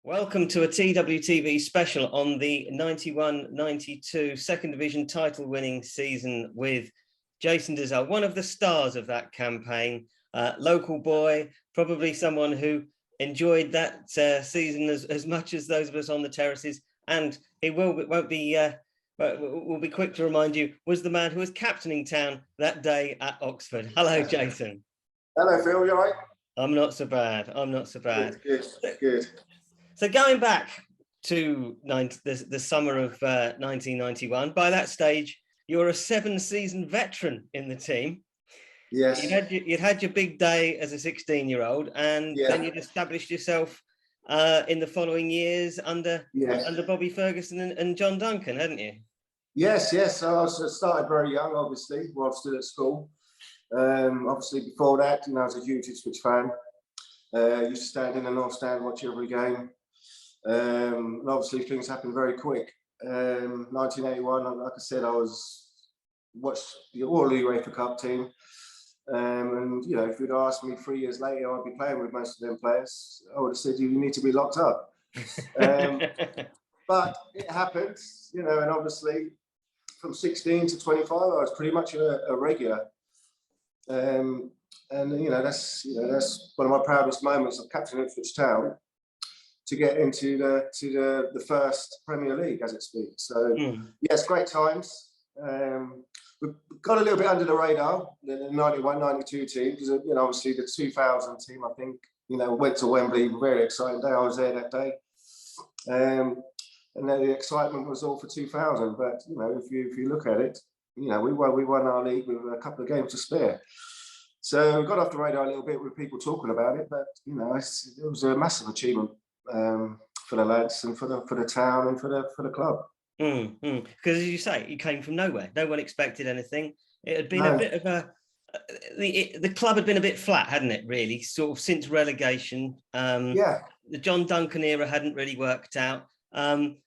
Welcome to a TWTV special on the 91-92 Second Division title winning season with Jason Dozzell, one of the stars of that campaign, local boy, probably someone who enjoyed that season as much as those of us on the terraces, and he will be quick to remind you, was the man who was captaining town that day at Oxford. Hello, Jason. Hello, Phil, you all right? I'm not so bad. Good. So going back to the summer of 1991, by that stage, you're a 7-season veteran in the team. Yes. You'd had your big day as a 16-year-old, and then you'd established yourself in the following years under Bobby Ferguson and John Duncan, hadn't you? Yes. So I started very young, obviously, while I was still at school. Obviously, before that, I was a huge Ipswich fan. Used to stand in the North Stand, watch every game. And obviously things happened very quick. 1981, like I said, I watched all the UEFA Cup team. And if you'd asked me 3 years later, I'd be playing with most of them players. I would have said, you need to be locked up. But it happened, and obviously from 16 to 25, I was pretty much a regular. And that's one of my proudest moments of captaining Ipswich Town, to get into the first Premier League, as it speaks. So yes, great times. We got a little bit under the radar, the 91-92 team, because obviously the 2000 team, I think, went to Wembley. Very exciting day. I was there that day, and then the excitement was all for 2000. But if you look at it, we won our league with a couple of games to spare. So we got off the radar a little bit with people talking about it, but it was a massive achievement for the lads and for the town and for the club. Because as you say, you came from nowhere. No one expected anything. It had been a bit of the club had been a bit flat, hadn't it? Really, sort of since relegation. The John Duncan era hadn't really worked out. And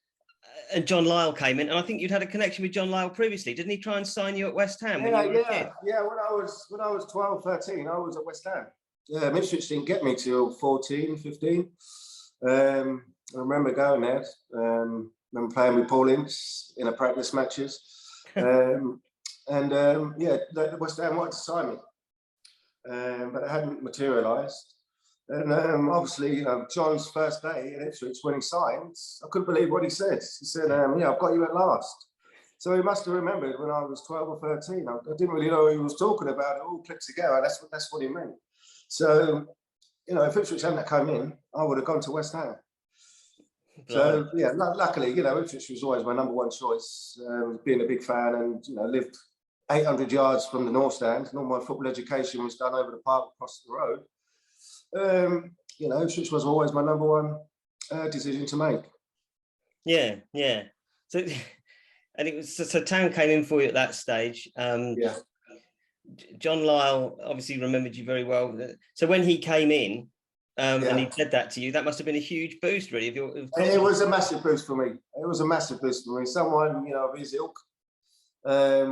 John Lyall came in, and I think you'd had a connection with John Lyall previously. Didn't he try and sign you at West Ham when you were a kid? Yeah. When I was 12, 13, I was at West Ham. Yeah, Ipswich didn't get me till 14, 15. I remember going there. Remember playing with Paul Ince in a practice matches. The West Ham wanted to sign me, but it hadn't materialised. And obviously, John's first day in Ipswich when he signed, I couldn't believe what he said. He said, I've got you at last. So he must have remembered when I was 12 or 13. I didn't really know what he was talking about. It all clicked together. That's what he meant. So, if Ipswich hadn't come in, I would have gone to West Ham. So, luckily, Ipswich was always my number one choice, being a big fan, and, lived 800 yards from the North Stand, and all my football education was done over the park across the road. Ipswich was always my number one decision to make. Yeah. So, and it was so Town came in for you at that stage. John Lyall obviously remembered you very well. So when he came in and he said that to you, that must have been a huge boost, really. It was a massive boost for me. Someone, of his ilk. I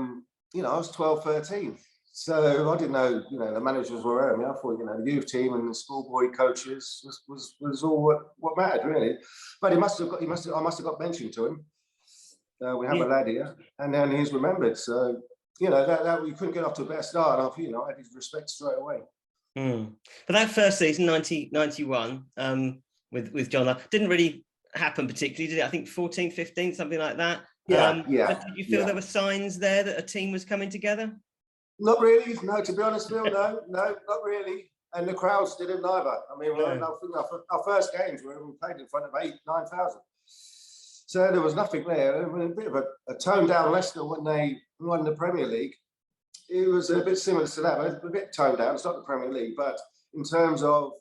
was 12, 13. So I didn't know, the managers were around me. I thought, the youth team and the schoolboy coaches was all what mattered, really. But I must have got mentioned to him. We have a lad here, and then he's remembered. So, that we couldn't get off to a better start. I had his respect straight away. But that first season, 91, with John Lyall, didn't really happen particularly, did it? I think 14, 15, something like that. But did you feel there were signs there that a team was coming together? Not really. No, to be honest, Phil, no, not really. And the crowds didn't either. I think our first games we played in front of 8,000-9,000. So there was nothing there. A bit of a toned down Leicester when they won the Premier League. It was a bit similar to that, but a bit toned down. It's not the Premier League, but in terms of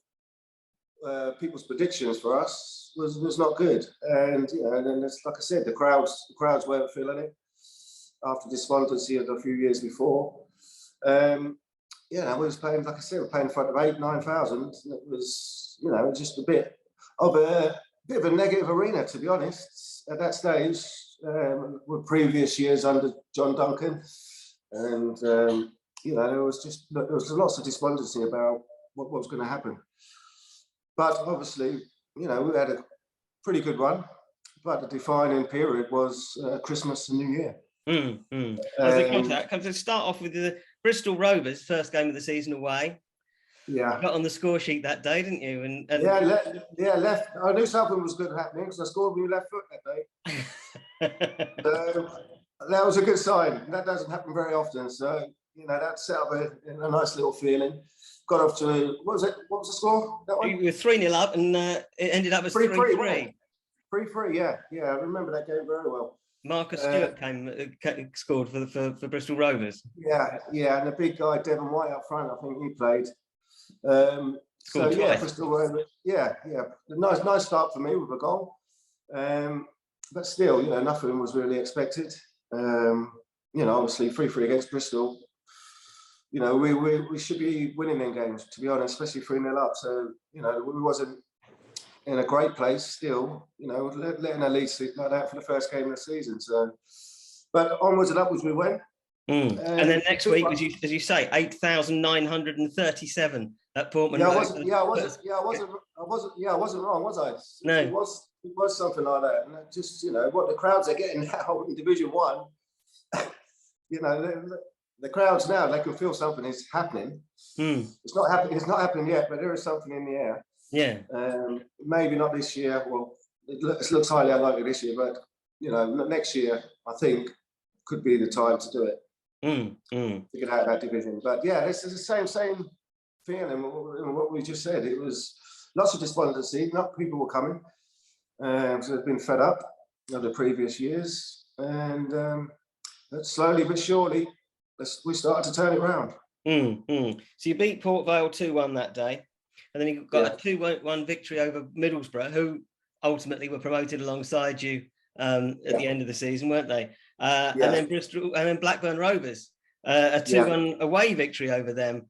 people's predictions for us was not good. And then like I said, the crowds weren't feeling it after despondency of a few years before. We was playing, like I said, in front of 8,000-9,000. It was, just a bit of a negative arena, to be honest, at that stage, with previous years under John Duncan. And, there was lots of despondency about what was going to happen. But obviously, we had pretty good run, but the defining period was Christmas and New Year. I was going to that. Come to start off with the Bristol Rovers, first game of the season away. Yeah. You got on the score sheet that day, didn't you? And left. I knew something was good happening because I scored with my left foot that day. So that was a good sign. That doesn't happen very often. So, that set up a nice little feeling. Got off to, what was it? What was the score? That one? You were 3-0 up and it ended up as 3-3. 3-3, yeah. I remember that game very well. Marcus Stewart scored for Bristol Rovers. Yeah, and the big guy, Devon White up front, I think he played. Bristol Rovers, nice start for me with a goal. But still, nothing was really expected. Obviously 3-3 against Bristol. We should be winning them games, to be honest, especially 3-0 up. So, we wasn't in a great place still, letting a lead slip like that for the first game of the season. So, but onwards and upwards we went. And then next week, as you say, 8,937 at Portman. I wasn't wrong, was I? No. It was something like that. And just, what the crowds are getting now in Division 1, the crowds now, they can feel something is happening. It's not happening yet, but there is something in the air. Yeah. Maybe not this year. Well, it looks highly unlikely this year, but next year I think could be the time to do it. To get out of that division. But yeah, this is the same feeling. What we just said. It was lots of despondency. Not people were coming, so they've been fed up of the previous years, and slowly but surely, we started to turn it around. So you beat Port Vale 2-1 that day, and then you got a 2-1 victory over Middlesbrough, who ultimately were promoted alongside you at the end of the season, weren't they? And then Bristol, and then Blackburn Rovers, a 2-1 away victory over them.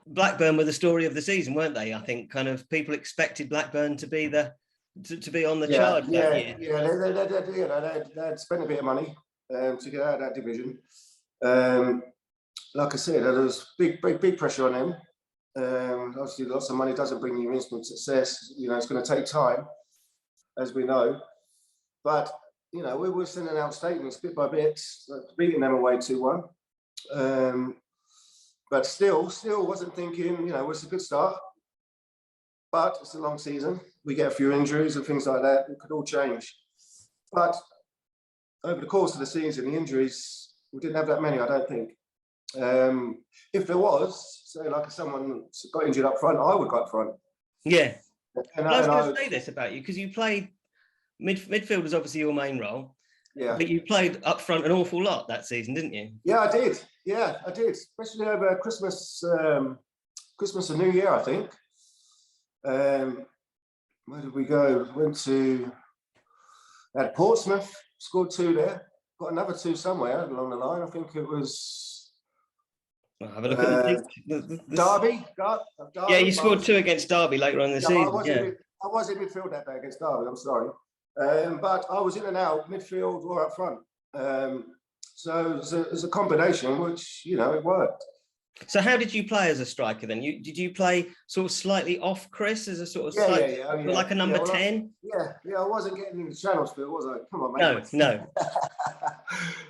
Blackburn were the story of the season, weren't they? I think kind of people expected Blackburn to be on the charge that year. They had spent a bit of money to get out of that division. Like I said, there was big pressure on them. Obviously, lots of money doesn't bring you instant success. It's going to take time, as we know. But we were sending out statements bit by bit, beating them away 2-1. But still wasn't thinking, it's a good start. But it's a long season. We get a few injuries and things like that. It could all change. But over the course of the season, the injuries, we didn't have that many, I don't think. If there was, say, like if someone got injured up front, I would go up front. Yeah. And I was going to say this about you, because you played midfield was obviously your main role. Yeah. But you played up front an awful lot that season, didn't you? Yeah, I did. Especially over Christmas and New Year, I think. Where did we go? Went to at Portsmouth, scored 2 there. Got another 2 somewhere along the line. I think it was. I'll have a look at Derby. Yeah, you scored 2 against Derby later on in the season. I was in midfield that day against Derby. I'm sorry, but I was in and out midfield or up front. So it's a combination which it worked. So how did you play as a striker then? Did you play sort of slightly off Chris as a sort of like a number 10? I wasn't getting in the channels for it, was I? Come on, mate. No.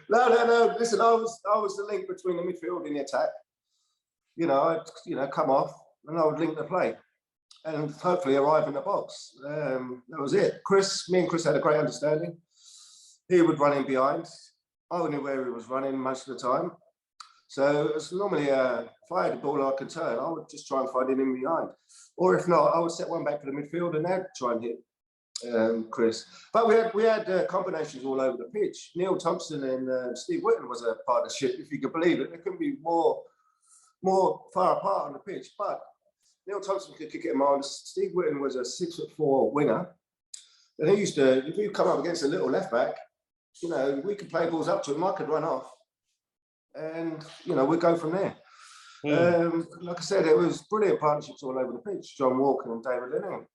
No. Listen, I was the link between the midfield and the attack. I'd come off and I would link the play and hopefully arrive in the box. That was it. Me and Chris had a great understanding. He would run in behind. I knew where he was running most of the time. So it's normally, if I had a ball I could turn, I would just try and find him in behind. Or if not, I would set one back for the midfield and they'd try and hit Chris. But we had combinations all over the pitch. Neil Thompson and Steve Whitten was a partnership, if you could believe it. They couldn't be more far apart on the pitch. But Neil Thompson could kick him on. Steve Whitten was a 6'4" winger. And he used to, if you come up against a little left back, we could play balls up to him. I could run off. And we'd go from there. Like I said, it was brilliant partnerships all over the pitch. John Walker and David Linnigan.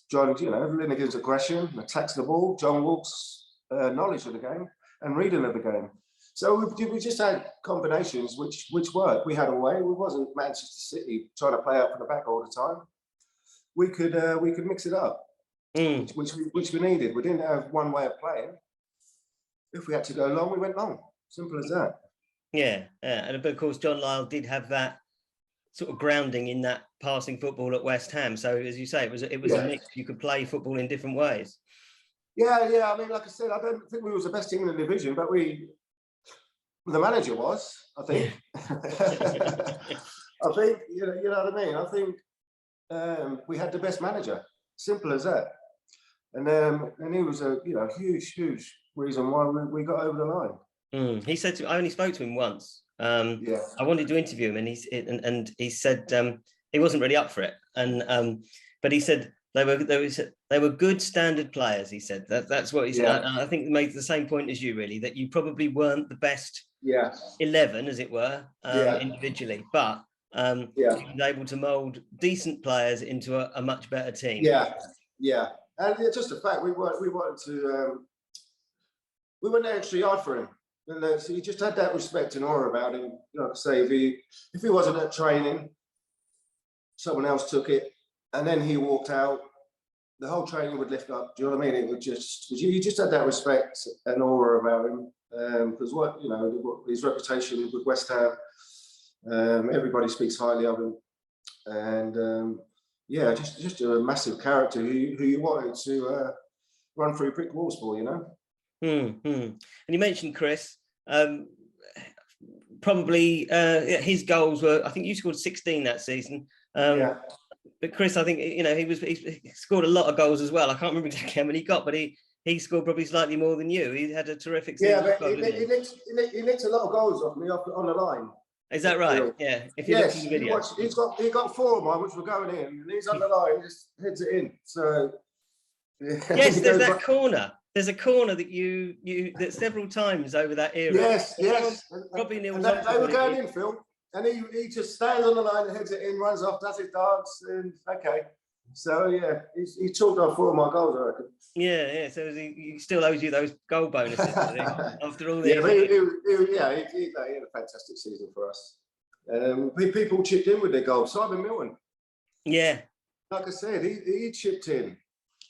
John, Linnigan's aggression, attacks the ball. John Walker's knowledge of the game and reading of the game. So we just had combinations which worked. We had a way. We wasn't Manchester City trying to play out from the back all the time. we could mix it up, which we needed. We didn't have one way of playing. If we had to go long, we went long. Simple as that. Yeah, and of course, John Lyall did have that sort of grounding in that passing football at West Ham. So, as you say, it was a mix. You could play football in different ways. Yeah. I mean, like I said, I don't think we was the best team in the division, but the manager was, I think. I think you know what I mean. I think we had the best manager. Simple as that. And he was a huge reason why we got over the line. He said I only spoke to him once. I wanted to interview him, and he said he wasn't really up for it. But he said they were good standard players. He said that's what he said. I think he made the same point as you, really, that you probably weren't the best 11, as it were, individually, but he was able to mould decent players into a much better team. Yeah. And it's just a fact, we wanted to, we went extra yard for him. And so he just had that respect and aura about him. Like I say, if he wasn't at training, someone else took it, and then he walked out, the whole training would lift up. Do you know what I mean? It would you just had that respect and aura about him. Because his reputation with West Ham, everybody speaks highly of him. And just a massive character who you wanted to run through brick walls for, And you mentioned Chris. Probably his goals were, I think you scored 16 that season. But Chris, I think he scored a lot of goals as well. I can't remember exactly how many he got, but he scored probably slightly more than you. He had a terrific season. Yeah, but he nicked a lot of goals off me on the line. Is that right? Yeah. If you look at the video, he got 4 of mine, which were going in, and he's on the line, he just heads it in. So yes, there's that corner. There's a corner that you that several times over that era. Yes. Probably Neil. They were going in, Phil, and he just stands on the line and heads it in, runs off, does his dance, and okay. So yeah, he chalked off 4 of my goals, I reckon. Yeah. So he still owes you those goal bonuses after all these. He had a fantastic season for us. People chipped in with their goals. Simon Milton. Yeah. Like I said, he chipped in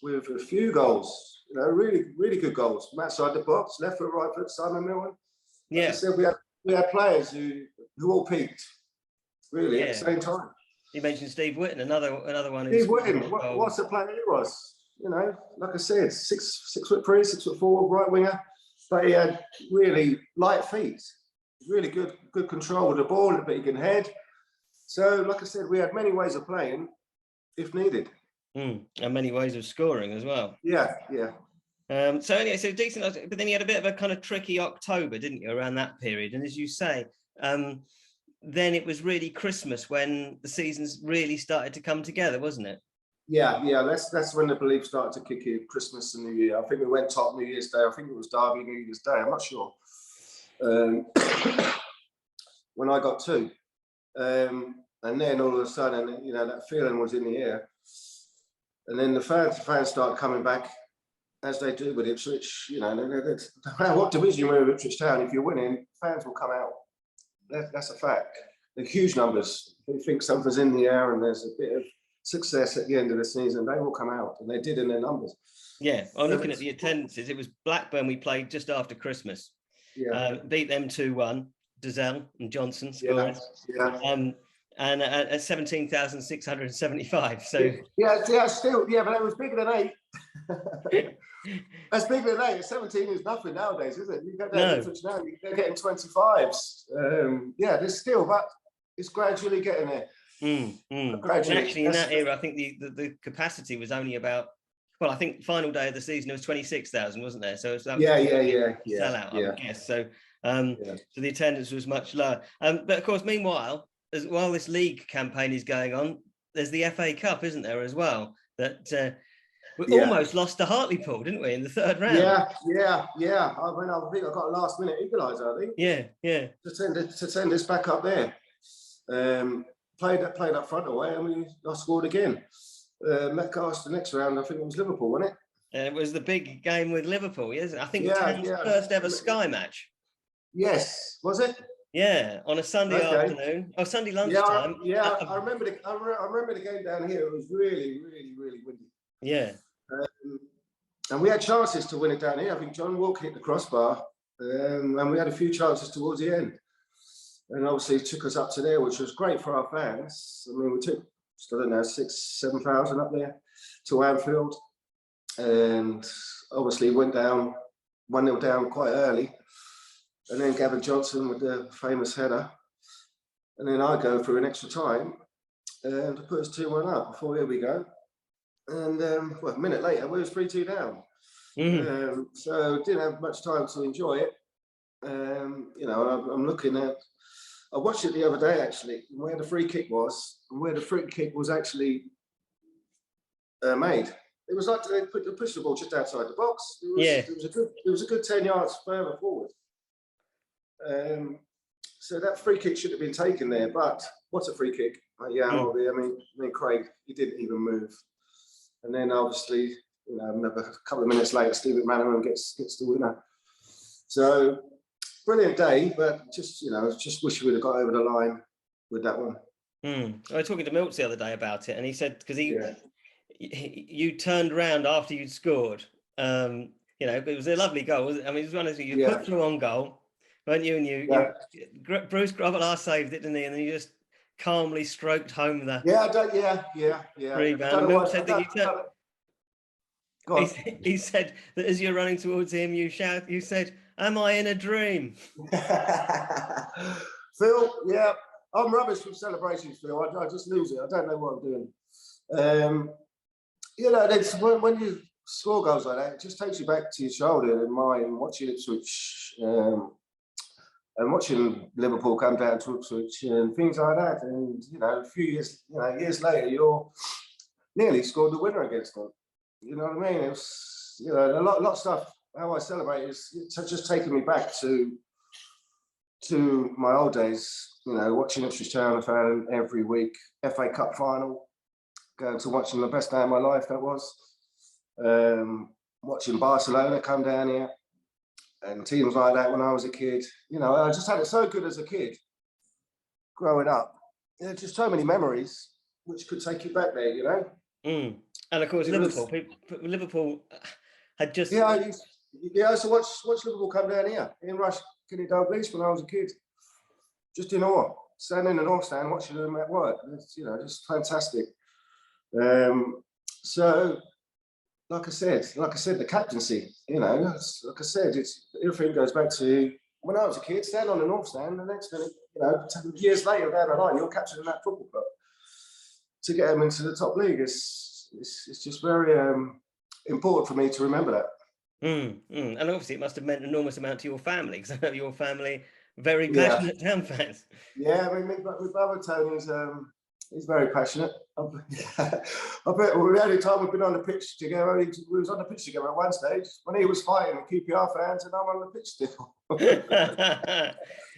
with a few goals. Really, really good goals from outside the box, left foot, right foot. Simon Milton. Like I said, we had players who all peaked really at the same time. You mentioned Steve Whitten, another one. Steve Whitten, what's the player he was? Like I said, 6'3", 6'4", right winger, but he had really light feet, really good control with the ball, but he can head. So, like I said, we had many ways of playing if needed. And many ways of scoring as well. Yeah. So anyway, so decent, but then you had a bit of a kind of tricky October, didn't you, around that period? And as you say, then it was really Christmas when the seasons really started to come together, wasn't it? Yeah. That's when the belief started to kick in. Christmas and New Year. I think we went top New Year's Day. I think it was Derby New Year's Day. I'm not sure. When I got 2, and then all of a sudden, that feeling was in the air. And then the fans start coming back, as they do with Ipswich. No matter what division you're in Ipswich Town, if you're winning, fans will come out. That's a fact. They're huge numbers. If you think something's in the air and there's a bit of success at the end of the season, they will come out, and they did in their numbers. Yeah, I'm looking at the attendances. It was Blackburn we played just after Christmas. Beat them 2-1. Dozzell and Johnson scored. And at 17,675. So but it was bigger than 8. That's bigger than 8. 17 is nothing nowadays, is it? You go down to Ipswich now, you're getting 25s. There's still, but it's gradually getting there. Gradually. Actually, in that era, I think the capacity was only about. Well, I think final day of the season it was 26,000, wasn't there? So that was sellout, I guess. So so the attendance was much lower. But of course, meanwhile, while this league campaign is going on, there's the FA Cup, isn't there, as well? That we almost lost to Hartlepool, didn't we, in the 3rd round? Yeah. I think I got a last-minute equaliser, I think. Yeah. To send us back up there. Played up front away, and I scored again. Metcalfe the next round, I think it was Liverpool, wasn't it? It was the big game with Liverpool, yes. I think it was Town's first ever Sky match. Yes, was it? Yeah, on a Sunday Okay. afternoon, or Sunday Yeah, lunchtime. I remember I remember the game down here. It was really, really, really windy. Yeah. And we had chances to win it down here. I think John Walker hit the crossbar, and we had a few chances towards the end. And obviously it took us up to there, which was great for our fans. I mean, we took, I don't know, 6,000-7,000 up there to Anfield. And obviously went down 1-0 down quite early. And then Gavin Johnson with the famous header. And then I go for an extra time and to put us 2-1 up. Before here we go. And well, a minute later, we was 3-2 down. So didn't have much time to enjoy it. You know, I'm looking at, I watched it the other day actually, where the free kick was, and where the free kick was actually made. It was like they pushed the ball just outside the box. It was a good 10 yards further forward. So that free kick should have been taken there, but what's a free kick? I mean, Craig, he didn't even move. And then obviously, you know, a couple of minutes later, Stephen McManaman gets the winner. So brilliant day, but just, you know, just wish we would have got over the line with that one. I was talking to Milts the other day about it, and he said, because you turned around after you'd scored. You know, it was a lovely goal. I mean, it was one of those, you put through on goal, weren't you? And you Bruce Grobbelaar saved it, didn't he? And then you just calmly stroked home the rebound. Milts said that he said that as you're running towards him, you said, "Am I in a dream?" Phil, yeah, I'm rubbish with celebrations, Phil. I just lose it. I don't know what I'm doing. You know, it's when you score goals like that, it just takes you back to your childhood and mine, watching Ipswich and watching Liverpool come down to Ipswich and things like that. And, you know, a few years, years later, you're nearly scored the winner against them. You know what I mean? It's, you know, a lot of stuff, how I celebrate is just taking me back to my old days, you know, watching Ipswich Town fan every week, FA Cup final, going to watching the best day of my life, that was. Watching Barcelona come down here and teams like that when I was a kid. You know, I just had it so good as a kid growing up. There's just so many memories which could take you back there, you know? And of course, Liverpool had just... Yeah, I used to watch Liverpool come down here in Rush, Kenny Dalglish when I was a kid. Just in awe, standing in the North Stand, watching them at work. It's, you know, just fantastic. So, like I said, the captaincy, you know, like I said, it's everything goes back to when I was a kid, stand on the North Stand, the next minute, you know, years later down the line, you're captaining that football club. To get them into the top league, it's just very important for me to remember that. And obviously it must have meant an enormous amount to your family, because I know your family very passionate Town fans. Yeah, I mean, my brother Tony's he's very passionate. I bet the only time we've been on the pitch together, we was on the pitch together at one stage when he was fighting the QPR fans and I'm on the pitch still.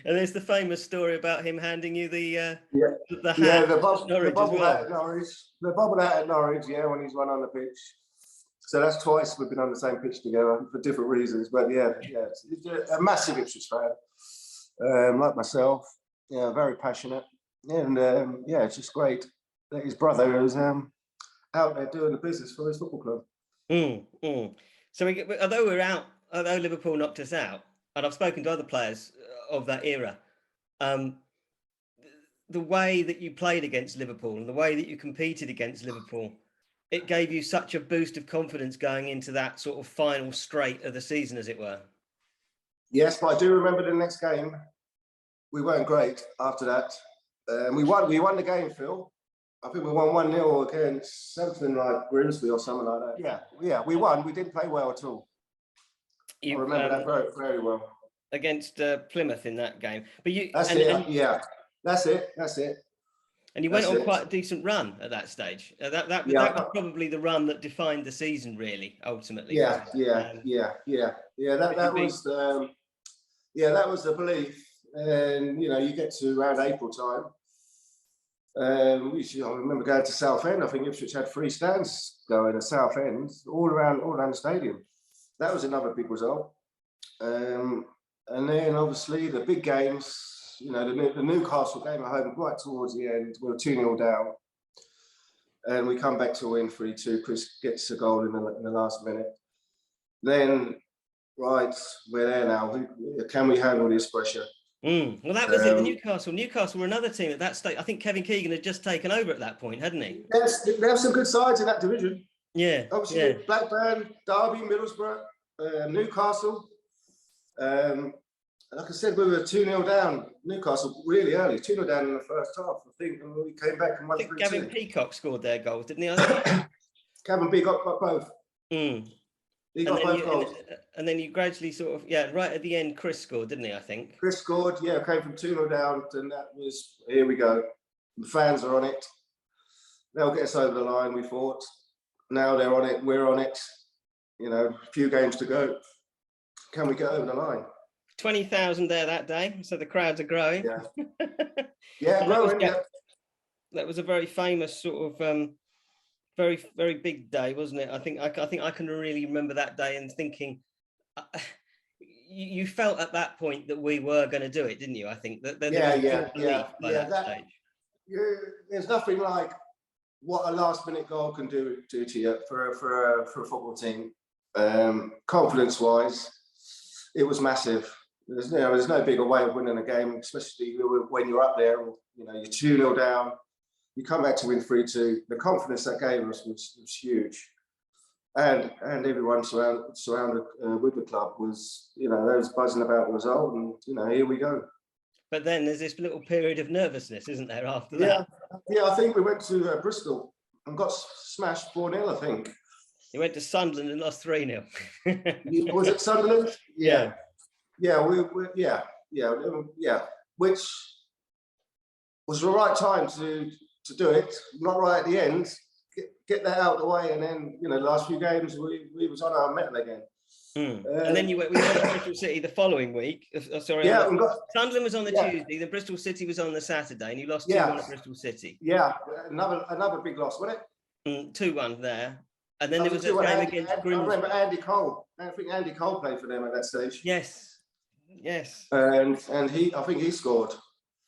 And there's the famous story about him handing you the hat. The bubble hat at Norwich. The bubble hat at Norwich, yeah, when he's run on the pitch. So that's twice we've been on the same pitch together for different reasons. But yeah, he's a massive Ipswich fan, like myself. Yeah, very passionate. And yeah, it's just great that his brother is out there doing the business for his football club. So although Liverpool knocked us out, and I've spoken to other players of that era, the way that you played against Liverpool and the way that you competed against Liverpool, it gave you such a boost of confidence going into that sort of final straight of the season, as it were. Yes, but I do remember the next game. We weren't great after that. We won the game, Phil. I think we won 1-0 against something like Grimsby or something like that. Yeah, we won. We didn't play well at all. I remember that very, very well. Against Plymouth in that game. But that's it. And you went on quite a decent run at that stage. That was probably the run that defined the season, really, ultimately. That was the belief. And you know, you get to around April time. I remember going to Southend. I think Ipswich had 3 stands going at Southend, all around the stadium. That was another big result. And then obviously the big games, you know, the Newcastle game at home, right towards the end, we were 2-0 down. And we come back to win 3-2. Chris gets a goal in the last minute. Then, right, we're there now. Can we handle this pressure? Well, that was it. The Newcastle were another team at that stage. I think Kevin Keegan had just taken over at that point, hadn't he? Yes, they have some good sides in that division. Yeah. Obviously, Blackburn, Derby, Middlesbrough, Newcastle. Like I said, we were 2-0 down. Newcastle really early, 2-0 down in the first half. I think, and we came back and won 3-2. Gavin Peacock scored their goals, didn't he? Gavin Peacock got both. He got both goals. And then you gradually sort of, right at the end, Chris scored, didn't he, I think? Chris scored, came from 2-0 down, and that was, here we go. The fans are on it. They'll get us over the line, we thought. Now they're on it, we're on it. You know, a few games to go. Can we get over the line? 20,000 there that day, so the crowds are growing. Yeah, growing. That was a very famous sort of, very, very big day, wasn't it? I think I can really remember that day and thinking, you felt at that point that we were going to do it, didn't you? I think that there was belief by that stage. There's nothing like what a last-minute goal can do to you for a football team. Confidence-wise, it was massive. There's no bigger way of winning a game, especially when you're up there. You know, you're 2-0 down. You come back to win 3-2. The confidence that gave us was huge, and everyone surrounded with the club was, you know, they was buzzing about the result, and you know, here we go. But then there's this little period of nervousness, isn't there? After that, I think we went to Bristol and got smashed 4-0. I think you went to Sunderland and lost 3-0. Was it Sunderland? Yeah, which was the right time to do it, not right at the end. Get that out of the way, and then, you know, the last few games we was on our mettle again. And then we went to Bristol City the following week. Sunderland was on the Tuesday, then Bristol City was on the Saturday, and you lost 2-1 at Bristol City. Yeah, another big loss, wasn't it? 2-1 there. And then there was a game against Grimsby. I remember Andy Cole. I think Andy Cole played for them at that stage. Yes. And I think he scored.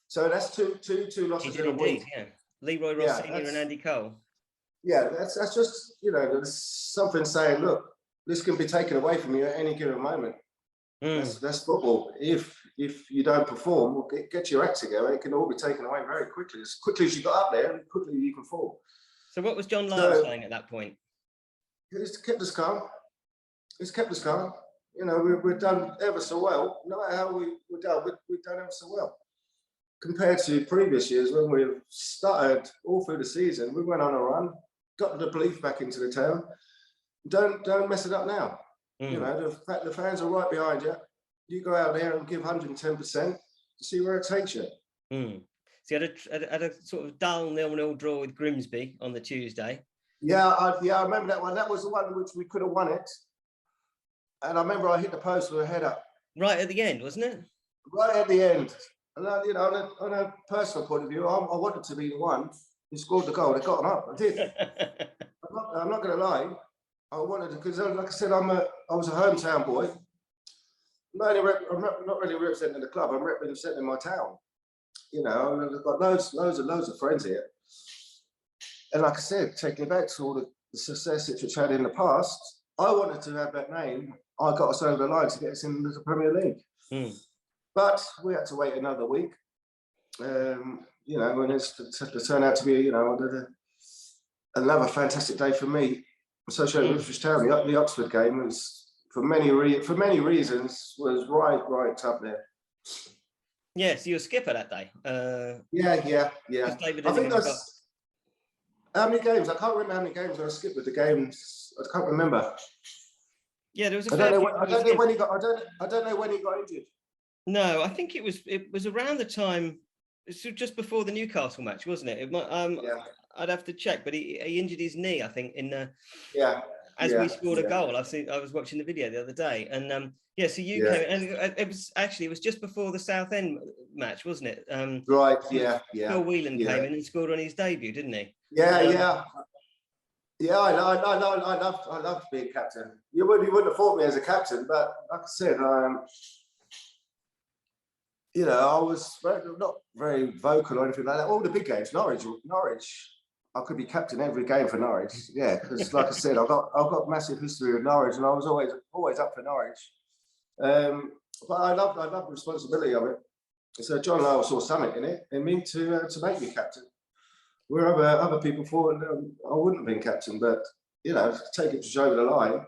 So that's two losses in a week. Yeah. Leroy Ross Senior and Andy Cole. Yeah, that's just, you know, there's something saying, look, this can be taken away from you at any given moment. That's football. If you don't perform, get your act together, it can all be taken away very quickly. As quickly as you got up there, quickly you can fall. So what was John Lyall saying at that point? It's kept us calm. You know, we've done ever so well. No matter how we've done ever so well. Compared to previous years when we started all through the season, we went on a run, got the belief back into the town. Don't mess it up now. You know, the fans are right behind you. You go out there and give 110% to see where it takes you. So you had a sort of dull 0-0 draw with Grimsby on the Tuesday. Yeah, I remember that one. That was the one which we could have won it. And I remember I hit the post with a header. Right at the end, wasn't it? Right at the end. And you know, on a personal point of view, I wanted to be the one who scored the goal. They got him up. I did. I'm not going to lie. I wanted to, because like I said, I was a hometown boy. I'm not really representing the club. I'm representing my town. You know, I've got loads of friends here. And like I said, taking back to all the success that we've had in the past, I wanted to have that name. I got us over the line to get us into the Premier League. But we had to wait another week. You know, and it's to turn out to be, you know, another fantastic day for me. Associated with Ipswich Town, the Oxford game was, for many reasons, was right up there. Yeah, so you were skipper that day. Yeah. I think that's how many games. I can't remember how many games I skipped with the games. I can't remember. Yeah, there was I don't know when he got injured. No, I think it was around the time. It's just before the Newcastle match, wasn't it? It might, I'd have to check, but he injured his knee, I think, as we scored a goal. I was watching the video the other day, and so you came, and it was just before the Southend match, wasn't it? Right. Phil Whelan came in and scored on his debut, didn't he? Yeah. I loved being captain. You wouldn't have thought me as a captain, but like I said, you know, I was not very vocal or anything like that. All the big games, Norwich, I could be captain every game for Norwich. Yeah, because like I said, I've got massive history with Norwich, and I was always up for Norwich. But I love the responsibility of it. So John Lyall saw something in it, and me to make me captain. Where other people thought I wouldn't have been captain, but you know, take it over the line.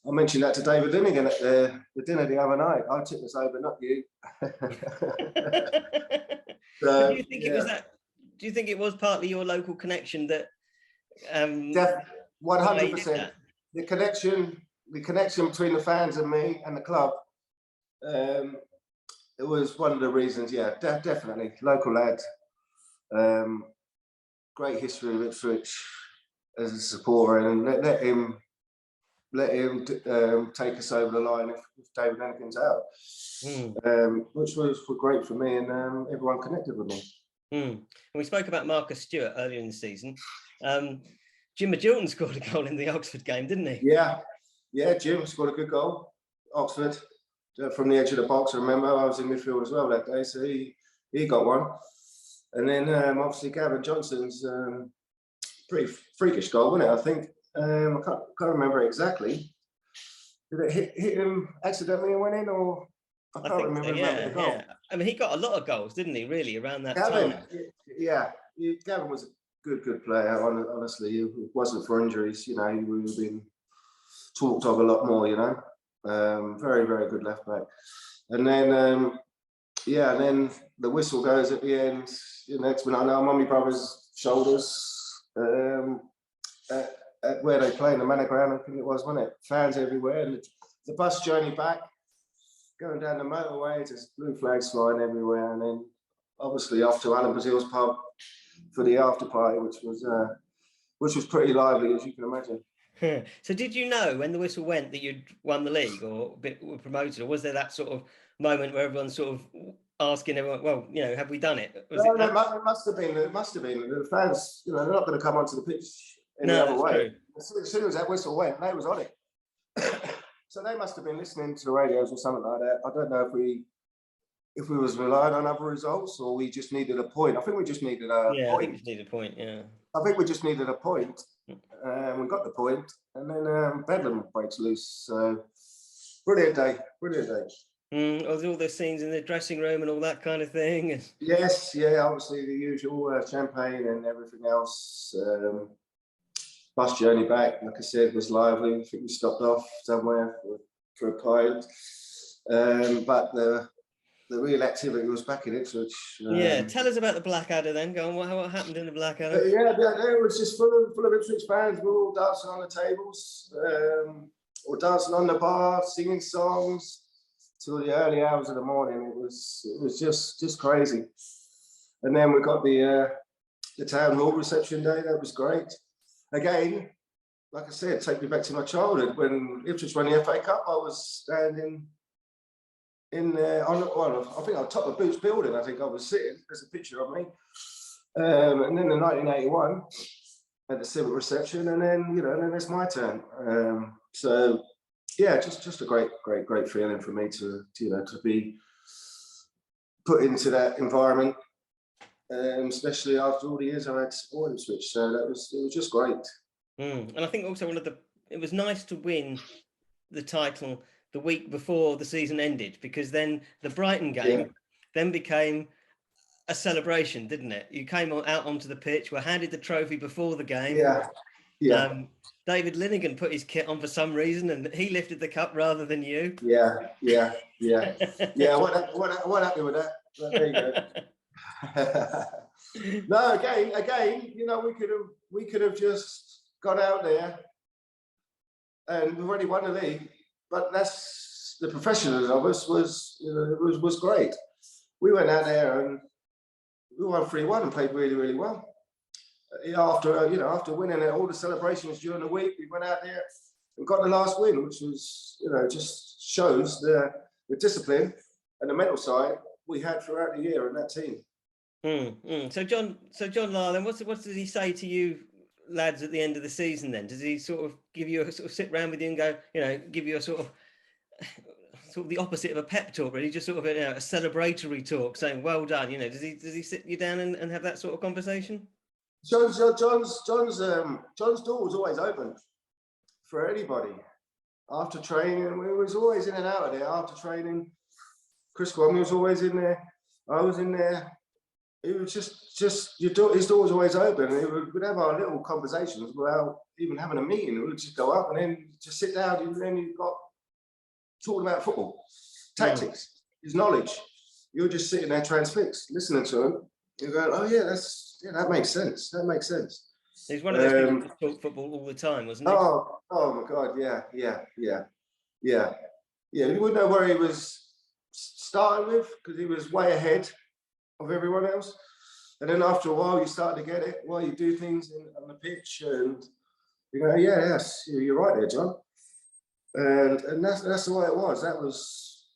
I mentioned that to David Linnigan at the dinner the other night. I took this over, not you. So, do you think it was that? Do you think it was partly your local connection that? 100%. The connection between the fans and me and the club. It was one of the reasons. Yeah, definitely local lad. Great history with Ipswich as a supporter, and let him take us over the line if David Linnigan's out, which was great for me, and everyone connected with me. And we spoke about Marcus Stewart earlier in the season. Jim Magilton scored a goal in the Oxford game, didn't he? Yeah, Jim scored a good goal. Oxford from the edge of the box. I remember I was in midfield as well that day, so he got one. And then obviously Gavin Johnson's pretty freakish goal, wasn't it? I think I can't remember exactly. Did it hit him accidentally and went in, or I can't remember the goal. Yeah. I mean, he got a lot of goals, didn't he? Really, around that Gavin, time. Yeah, Gavin was a good player. Honestly, if it wasn't for injuries, you know, he would have been talked of a lot more. You know, very good left back. And then and then the whistle goes at the end. You know, next minute I know I'm on my brother's shoulders at where they play in the Manor Ground, I think it was, wasn't it? Fans everywhere, and the bus journey back, going down the motorway, just blue flags flying everywhere, and then obviously off to Alan Brazil's pub for the after party, which was pretty lively, as you can imagine. So did you know when the whistle went that you'd won the league or were promoted, or was there that sort of moment where everyone's sort of asking everyone, well, you know, have we done it? It must have been. The fans, you know, they're not going to come onto the pitch any other way. As soon as that whistle went, they was on it. So they must have been listening to the radios or something like that. I don't know if we was relying on other results or we just needed a point. I think we just needed a point. I think we just needed a point, yeah. I think we just needed a point. We got the point, and then Bedlam breaks loose. So brilliant day. All those scenes in the dressing room and all that kind of thing. Yes, yeah, obviously the usual champagne and everything else. Bus journey back, like I said, was lively. I think we stopped off somewhere for a pint. But the real activity was back in Ipswich. Tell us about the Blackadder then. Go on, what happened in the Blackadder? It was just full of Ipswich fans. We were all dancing on the tables, or dancing on the bar, singing songs till the early hours of the morning. It was just crazy. And then we got the town hall reception day. That was great. Again, like I said, take me back to my childhood when Ipswich won the FA Cup. I was standing I think on top of Boots building. I think I was sitting. There's a picture of me. And then in 1981 at the civic reception, and then it's my turn. So yeah, just a great feeling for me to be put into that environment, especially after all the years I had supported Ipswich. So it was just great. And I think also it was nice to win the title the week before the season ended, because then the Brighton game then became a celebration, didn't it? You came out onto the pitch, were handed the trophy before the game. Yeah. David Linnigan put his kit on for some reason, and he lifted the cup rather than you. Yeah. What happy with that? There you go. No, again, you know, we could have just gone out there, and we've already won the league. But that's the professionalism of us was great. We went out there and we won 3-1 and played really, really well. After winning all the celebrations during the week, we went out there and got the last win, which was, just shows the discipline and the mental side we had throughout the year in that team. So John Lyall, then what does he say to you lads at the end of the season then? Does he sort of give you a sort of sit round with you and go, give you a sort of sort of the opposite of a pep talk, really, just sort of a celebratory talk, saying well done. Does he sit you down and have that sort of conversation? John's door was always open for anybody. After training, we was always in and out of there. After training, Chris Cromwell was always in there. I was in there. It was just his door was always open. And we'd have our little conversations without even having a meeting. We'd just go up and then just sit down, and then you got talking about football, tactics, his knowledge. You're just sitting there transfixed, listening to him. You're going, oh yeah, that makes sense. That makes sense. He's one of those people who talk football all the time, wasn't he? Oh my God, yeah. You wouldn't know where he was starting with because he was way ahead of everyone else. And then after a while, you start to get it while you do things on the pitch, and you go, yes, you're right there, John. And that's the way it was. That was,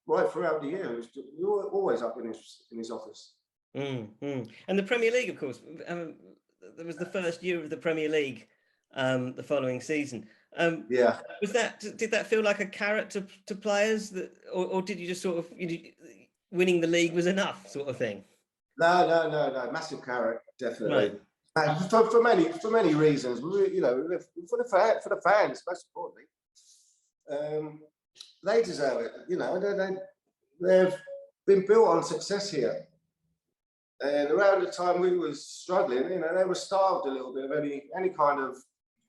right throughout the year. You were always up in his office. And the Premier League, of course. There was the first year of the Premier League, the following season. Did that feel like a carrot to players, or did you just sort of winning the league was enough, sort of thing? No, massive carrot, definitely. Right. For many reasons. For the fans, most importantly, they deserve it. They've been built on success here. And around the time we was struggling, they were starved a little bit of any kind of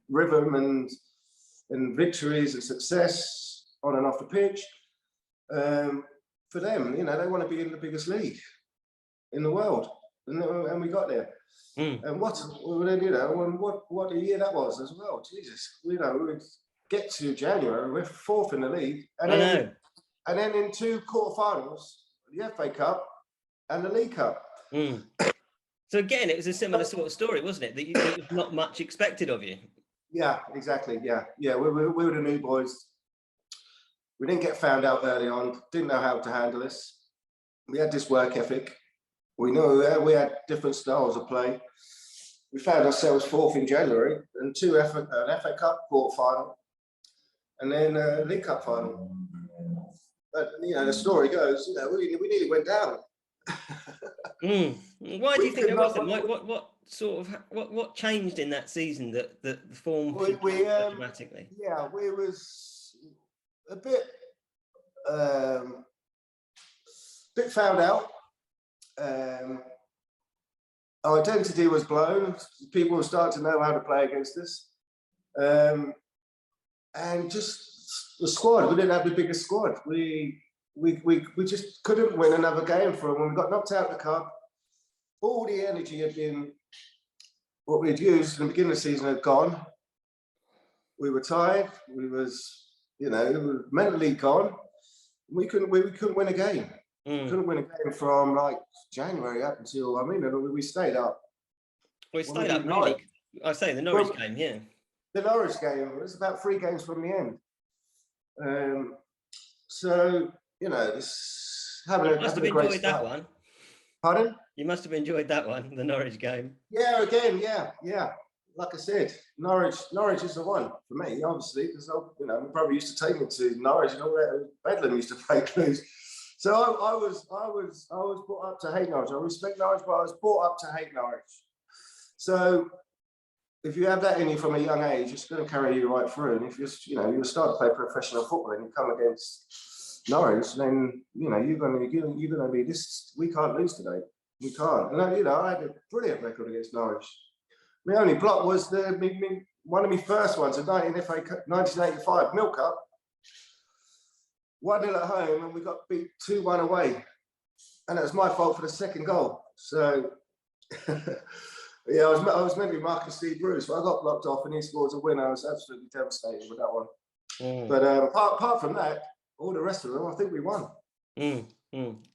rhythm and victories and success on and off the pitch. For them, they want to be in the biggest league in the world, and we got there. And what a year that was as well. Jesus, we would get to January, we're fourth in the league, and then in two quarterfinals, the FA Cup and the League Cup. So again, it was a similar sort of story, wasn't it? That there was not much expected of you. Yeah, exactly. Yeah. We were the new boys. We didn't get found out early on. Didn't know how to handle this. We had this work ethic. We knew we had different styles of play. We found ourselves fourth in January and an FA Cup quarterfinal, and then a League Cup final. But the story goes, we nearly went down. Why do you think there was? What changed in that season that the form dramatically? Yeah, we was a bit found out. Our identity was blown. People were starting to know how to play against us, and just the squad. We didn't have the biggest squad. We just couldn't win another game for them. When we got knocked out of the cup, all the energy had been, what we'd used in the beginning of the season had gone. We were tired. We was, mentally gone. We couldn't win a game. We couldn't win a game from like January up until, we stayed up. We stayed up, really. I say the Norwich game, yeah. The Norwich game was about 3 games from the end. So, this having you must have enjoyed that one. Pardon? You must have enjoyed that one, the Norwich game. Yeah, again, yeah. Like I said, Norwich is the one for me, obviously, because my brother used to take me to Norwich and all that. Bedlam used to play clues. So I was brought up to hate Norwich. I respect Norwich, but I was brought up to hate Norwich. So if you have that in you from a young age, it's going to carry you right through. And if you start to play professional football and you come against Norwich, then you're going to be this. We can't lose today. We can't. And I had a brilliant record against Norwich. My only block was one of my first ones, the 1985 Milk Cup. 1-0 at home, and we got beat 2-1 away, and it was my fault for the second goal. So, I was meant to be marking Steve Bruce, but I got blocked off, and he scores a win. I was absolutely devastated with that one. But apart from that, all the rest of them, I think we won. And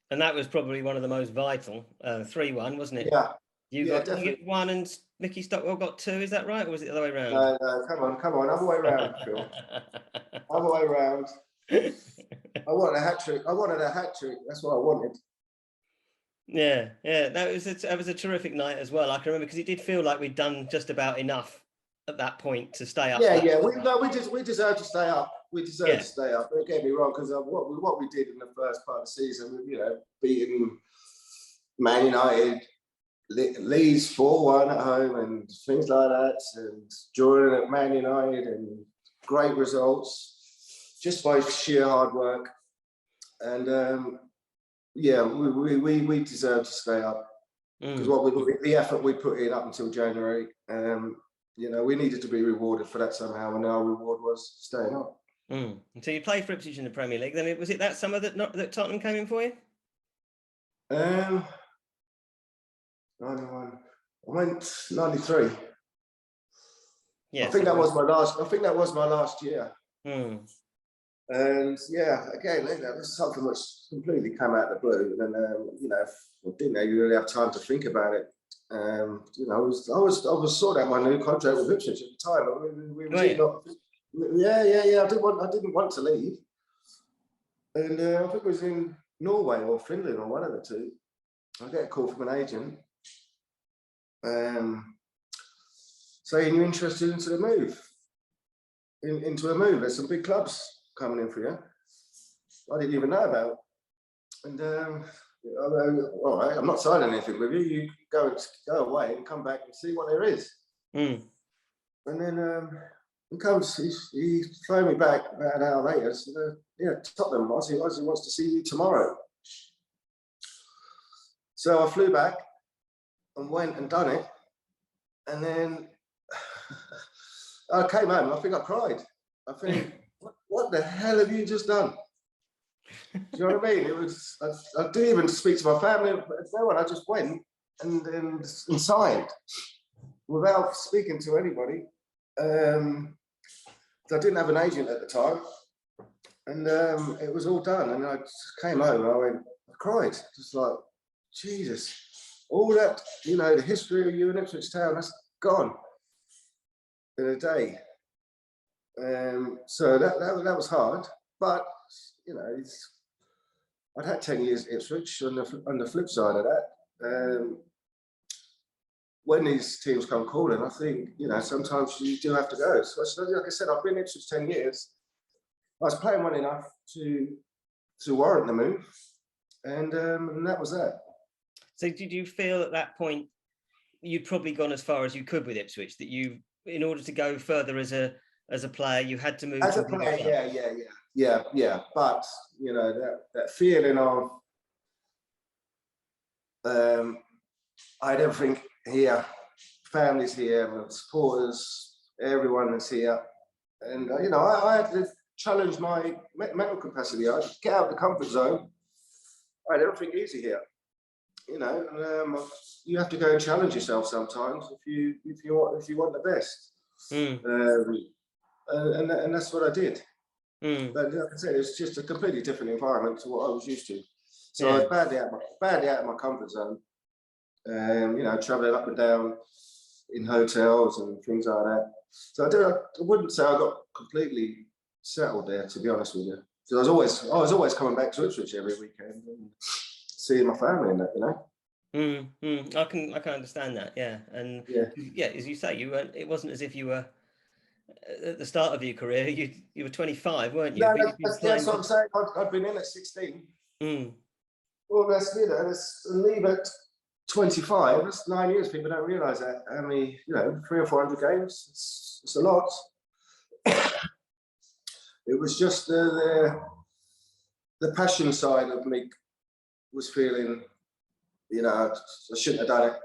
that was probably one of the most vital. 3-1, wasn't it? Yeah. You got 1 and Mickey Stockwell got 2. Is that right, or was it the other way around? No, come on, other way around, Phil. Other way around. I wanted a hat trick. That's what I wanted. Yeah. That was a terrific night as well. I can remember because it did feel like we'd done just about enough at that point to stay up. Yeah. We deserve to stay up. We deserve to stay up. Don't get me wrong, because what we did in the first part of the season, beating Man United, Leeds 4-1 at home and things like that, and drawing at Man United, and great results just by sheer hard work. And we deserve to stay up, because the effort we put in up until January, we needed to be rewarded for that somehow, and our reward was staying up. So you played for Ipswich in the Premier League. Then was it that summer that Tottenham came in for you? 91. I went 93. Yeah, I think that was my last year. And again, this is something which completely came out of the blue. And I didn't really have time to think about it. I was sorting out my new contract with Ipswich at the time. I didn't want to leave. And I think it was in Norway or Finland or one of the two. I get a call from an agent saying you're interested into a move. There's some big clubs coming in for you. I didn't even know about. And all right, I'm not signing anything with you. You go away and come back and see what there is. And then he phoned me back about an hour later. Said, Tottenham, Ozzy wants to see you tomorrow. So I flew back and went and done it. And then I came home and I think I cried. I think, what the hell have you just done? Do you know what I mean? It was, I didn't even speak to my family. No one. I just went and signed without speaking to anybody. I didn't have an agent at the time. And it was all done. And I just came home and I cried. Just like, Jesus, all that, the history of you in Ipswich Town, that's gone in a day. So that was hard, but I'd had 10 years at Ipswich. On the flip side of that, when these teams come calling, I think sometimes you do have to go. So like I said, I've been at Ipswich 10 years. I was playing well enough to warrant the move, and that was that. So did you feel at that point you'd probably gone as far as you could with Ipswich, that you, in order to go further as a player, you had to move as a player? Yeah. But that feeling of I had everything here, families here, supporters, everyone is here, and I had to challenge my mental capacity. I had to get out of the comfort zone. I had everything easy here. You have to go and challenge yourself sometimes if you want the best, and that's what I did. But like I said, it's just a completely different environment to what I was used to. So I was badly out of my comfort zone. Traveling up and down in hotels and things like that. So I wouldn't say I got completely settled there, to be honest with you. So I was always coming back to Ipswich every weekend and seeing my family and that, I can understand that, and as you say, you weren't. It wasn't as if you were at the start of your career. You were 25, weren't you? No, that's what I'm saying. I'd been in at 16. Well, that's leave at 25. That's 9 years. People don't realise that. I mean, 300 or 400 games. It's a lot. It was just the passion side of me was feeling, I shouldn't have done it.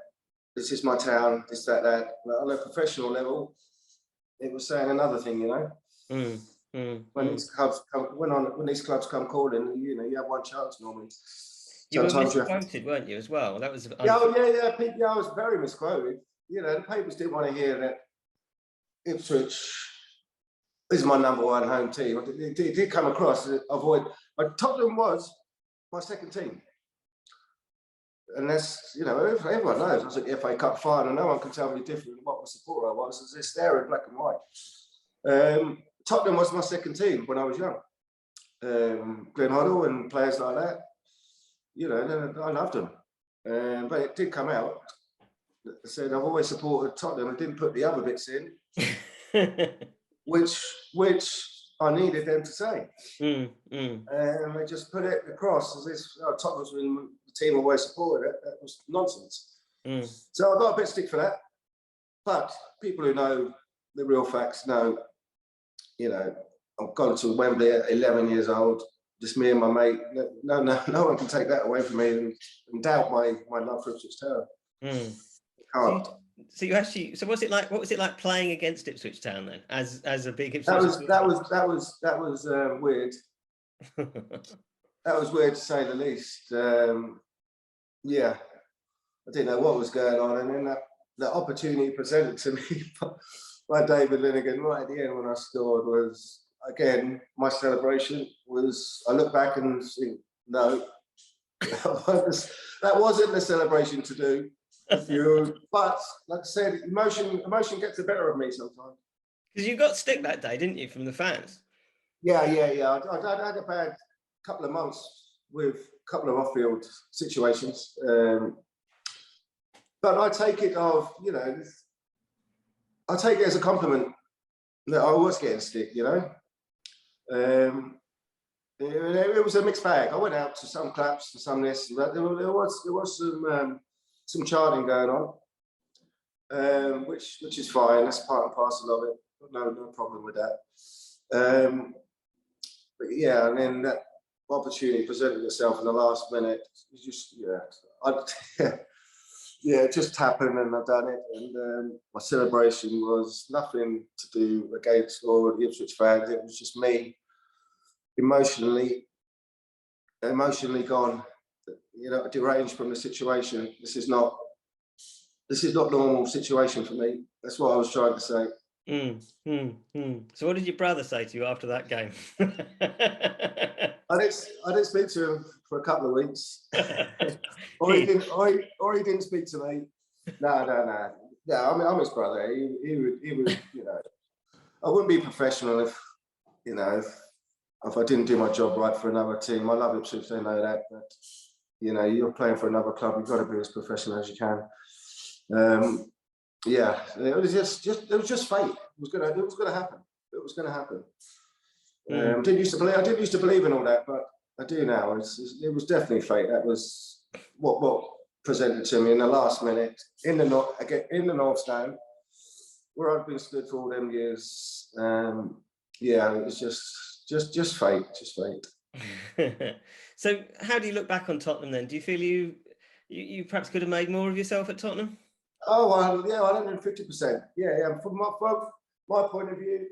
This is my town, this, that. But on a professional level, it was saying another thing, When these clubs come calling, you have one chance normally. You were misquoted, weren't you, as well? That was I was very misquoted. The papers didn't want to hear that Ipswich is my #1 home team. It did come across. Tottenham was my second team. And that's, everyone knows. I was at the FA Cup final. No one can tell me different what my supporter was. It's there in black and white. Tottenham was my second team when I was young. Glenn Hoddle and players like that. I loved them. But it did come out. I said I've always supported Tottenham and didn't put the other bits in, which I needed them to say. And they just put it across as if Tottenham's been the team always supported it. That was nonsense. So I got a bit of stick for that. But people who know the real facts know, you know, I've gone to Wembley at 11 years old, just me and my mate. No one can take that away from me and doubt my love for Ipswich Town. Can't. So you actually, so what's it like? What was it like playing against Ipswich Town then, as a big Ipswich? That was weird. That was weird to say the least. Yeah, I didn't know what was going on, and then that opportunity presented to me by David Linnigan right at the end when I scored was, again, my celebration was, I look back and think, no, that wasn't the celebration to do. But like I said, emotion gets the better of me sometimes. Because you got stick that day, didn't you, from the fans? Yeah. I had a bad couple of months with a couple of off-field situations. But I take it I take it as a compliment that I was getting stick, you know. It was a mixed bag. I went out to some claps, to some this, but there was some chanting going on, which is fine. That's part and parcel of it. No problem with that. But yeah, and then that opportunity presented itself in the last minute. It just it just happened, and I've done it. And my celebration was nothing to do against all the Ipswich fans. It was just me emotionally gone, you know, deranged from the situation. This is not normal situation for me. That's what I was trying to say. So what did your brother say to you after that game? I didn't speak to him for a couple of weeks. or he didn't speak to me. No. Yeah, I mean, I'm his brother. He would, you know, I wouldn't be professional if I didn't do my job right for another team. I love Ipswich, they know that, but you know, you're playing for another club, you've got to be as professional as you can. Yeah, it was just fate. It was gonna happen. It was gonna happen. I didn't used to believe in all that, but I do now. It was definitely fate. That was what presented to me in the last minute in the North Stand, where I've been stood for all them years. Yeah, it was just fate, just fate. So how do you look back on Tottenham then? Do you feel you perhaps could have made more of yourself at Tottenham? Oh, well, yeah, 150%. Yeah. From my point of view,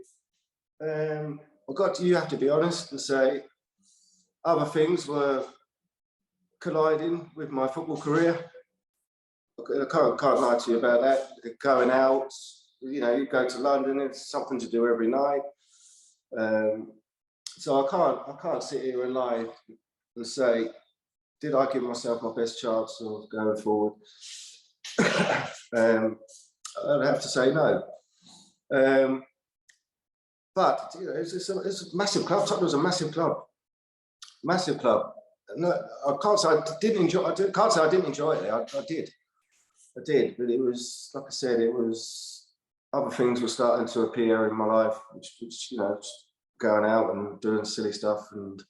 you have to be honest and say other things were colliding with my football career. I can't lie to you about that. Going out, you know, you go to London, it's something to do every night. So I can't sit here and lie and say, did I give myself my best chance of going forward? I'd have to say no. But you know, it's a massive club. Tottenham was a massive club. Massive club. No, I can't say I didn't enjoy it. I did, but it was, like I said, it was other things were starting to appear in my life, which you know, going out and doing silly stuff, and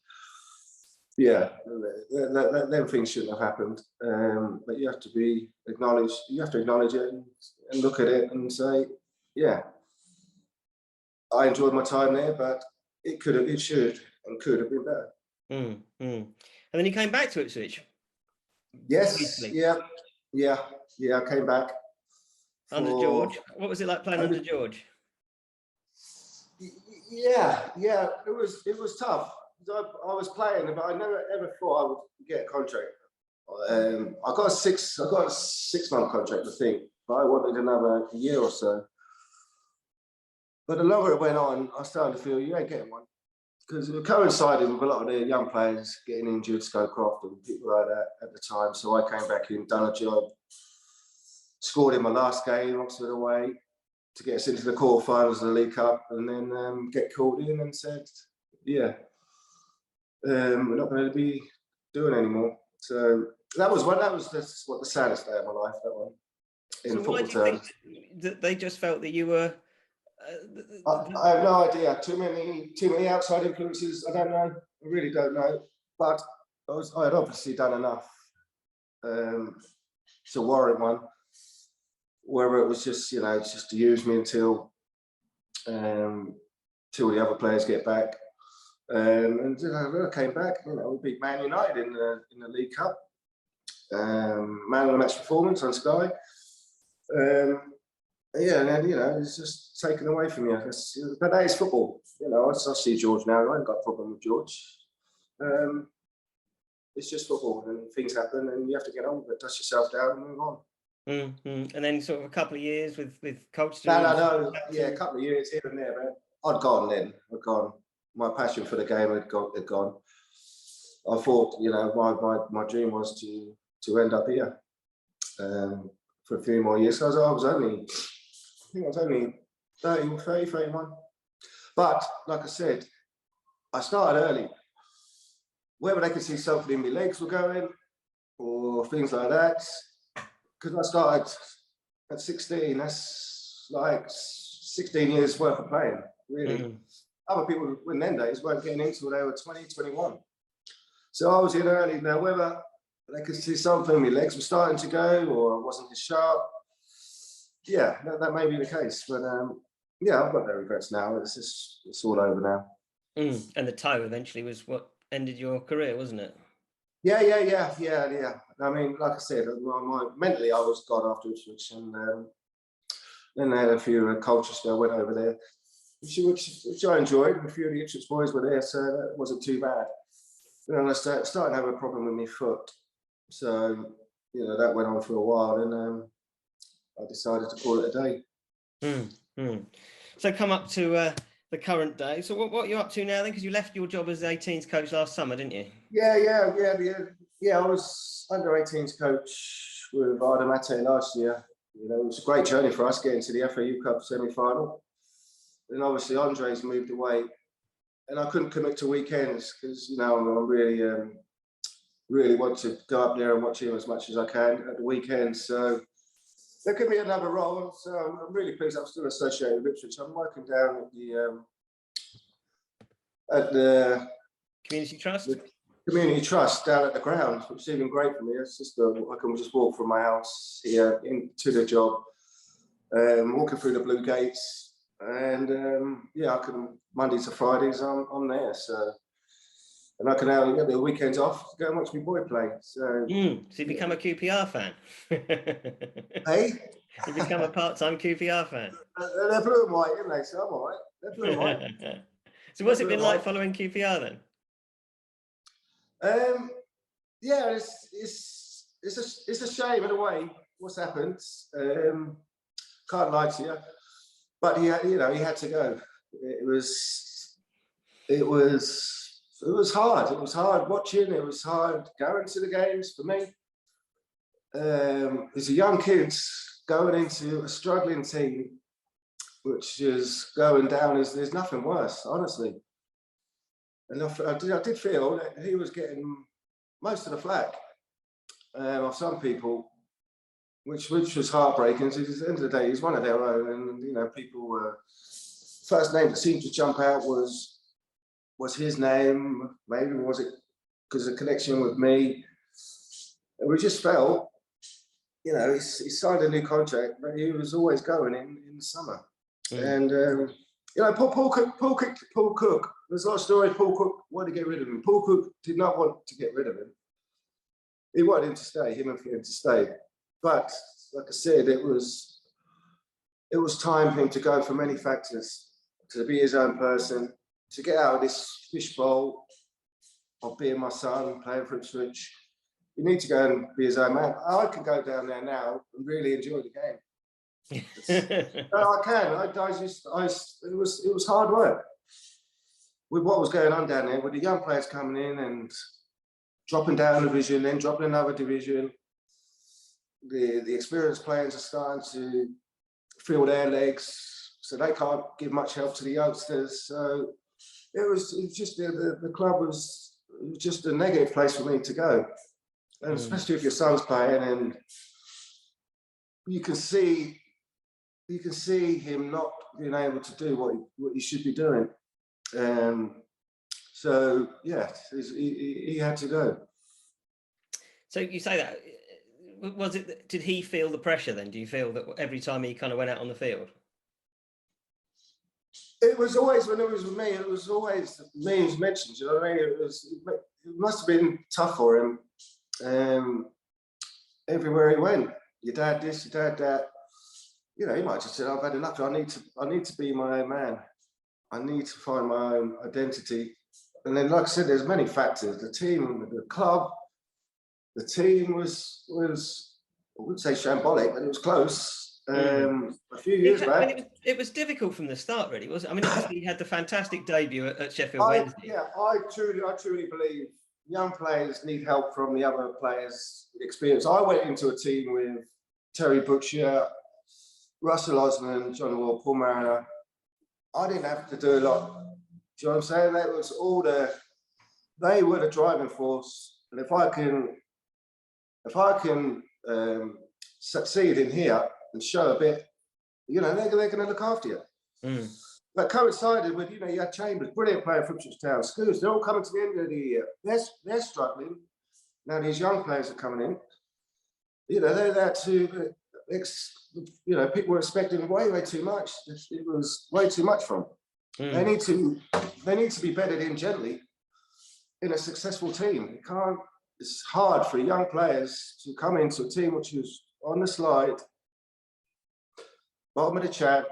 yeah, them things shouldn't have happened. But you have to acknowledge it and look at it and say, yeah, I enjoyed my time there, but it should and could have been better. And then you came back to Ipswich. Yes, yeah. I came back under George. What was it like playing under George? Yeah, it was tough. I was playing, but I never ever thought I would get a contract. I got a 6-month contract, I think, but I wanted another year or so. But the longer it went on, I started to feel you ain't getting one, because it coincided with a lot of the young players getting injured, Scowcroft and people like that at the time. So I came back in, done a job, scored in my last game, Oxford away, to get us into the quarterfinals of the League Cup, and then get called in and said, yeah, we're not going to be doing anymore. So that was the saddest day of my life, that one. in So why football do you think terms. that they just felt that you were? I have no idea. Too many outside influences. I don't know. I really don't know. But I had obviously done enough to warrant one. Whether it was just, just to use me until the other players get back. And I came back. We beat Man United in the League Cup. Man of the match performance on Sky. Yeah, and then, it's just taken away from you. But that is football. I see George now. I ain't got a problem with George. It's just football, and things happen, and you have to get on with it, dust yourself down, and move on. Mm-hmm. And then sort of a couple of years with Coach. No. Yeah, a couple of years here and there, man. I'd gone then. I'd gone. My passion for the game had gone. I thought, my dream was to end up here for a few more years. So I was only 30, 31. But like I said, I started early. Whether they could see something in my legs were going or things like that, because I started at 16, that's like 16 years worth of playing, really. Other people in them days weren't getting into it, they were 20, 21. So I was in early. Now, whether they could see something, my legs were starting to go or I wasn't as sharp, yeah, that may be the case. But yeah, I've got no regrets now. It's all over now. And the toe eventually was what ended your career, wasn't it? Yeah. I mean, like I said, mentally I was gone after Ipswich, and then they had a few cultures that went over there, which I enjoyed. A few of the Ipswich boys were there, so that wasn't too bad. I started to have a problem with my foot, so that went on for a while, and I decided to call it a day. So come up to the current day. So what are you up to now then? Because you left your job as 18s coach last summer, didn't you? Yeah. I was under 18s coach with Ardamate last year. It was a great journey for us getting to the FAU Cup semi-final. And obviously Andre's moved away, and I couldn't commit to weekends because I'm really want to go up there and watch him as much as I can at the weekends. So there could be another role. So I'm really pleased I'm still associated with Ipswich. I'm working down at the Community Trust. The Community Trust down at the ground, which is even great for me. It's just I can just walk from my house here into the job, walking through the blue gates, and I can Monday to Fridays I'm there. So. And I can now get the weekends off to go and watch my boy play. So you become a QPR fan. Hey? You become a part-time QPR fan. They're blue and white, aren't they? So I'm all right. They're blue and white. So what's it been like following QPR then? Yeah, it's a shame in a way what's happened. Can't lie to you, but he had to go. It was hard. It was hard watching. It was hard going to the games for me. As a young kid going into a struggling team, which is going down, there's nothing worse, honestly. And I did feel that he was getting most of the flack of some people, which was heartbreaking. So at the end of the day, he's one of their own, and people were. First name that seemed to jump out was his name. Maybe was it because of the connection with me? And we just felt, he signed a new contract, but he was always going in the summer. And Paul Cook. There's a lot of stories. Paul Cook wanted to get rid of him. Paul Cook did not want to get rid of him. He wanted him to stay. Him to stay. But like I said, it was time for him to go for many factors, to be his own person, to get out of this fishbowl of being my son, playing for Ipswich. You need to go and be his own man. I can go down there now and really enjoy the game. I can. It was hard work with what was going on down there, with the young players coming in and dropping down a division, then dropping another division. The experienced players are starting to feel their legs, so they can't give much help to the youngsters. So it was just the club was just a negative place for me to go, and especially if your son's playing and you can see him not being able to do what he should be doing. So yeah, he had to go. So you say that, did he feel the pressure then? Do you feel that every time he kind of went out on the field? It was always, when it was with me, it was always me who's mentioned, you know what I mean? It must have been tough for him. Everywhere he went, your dad this, your dad that. You know, he might just say, I've had enough. I need to be my own man. I need to find my own identity. And then, like I said, there's many factors. The team, the club, the team was I wouldn't say shambolic, but it was close. A few years back. I mean, it was difficult from the start, really, wasn't it? I mean, obviously he had the fantastic debut at Sheffield Wednesday. Yeah, I truly believe young players need help from the other players' experience. I went into a team with Terry Butcher, Russell Osman, John Wall, Paul Mariner. I didn't have to do a lot. Do you know what I'm saying? That was all they were the driving force. And if I can succeed in here and show a bit, you know, they're going to look after you. That coincided with, you know, you had Chambers, brilliant player from Ipswich Town, Schools, they're all coming to the end of the year. They're struggling. Now these young players are coming in. You know, they're there to, you know, people were expecting way too much. It was way too much from them. They need to be bedded in gently in a successful team. It's hard for young players to come into a team which is on the slide, bottom of the chat,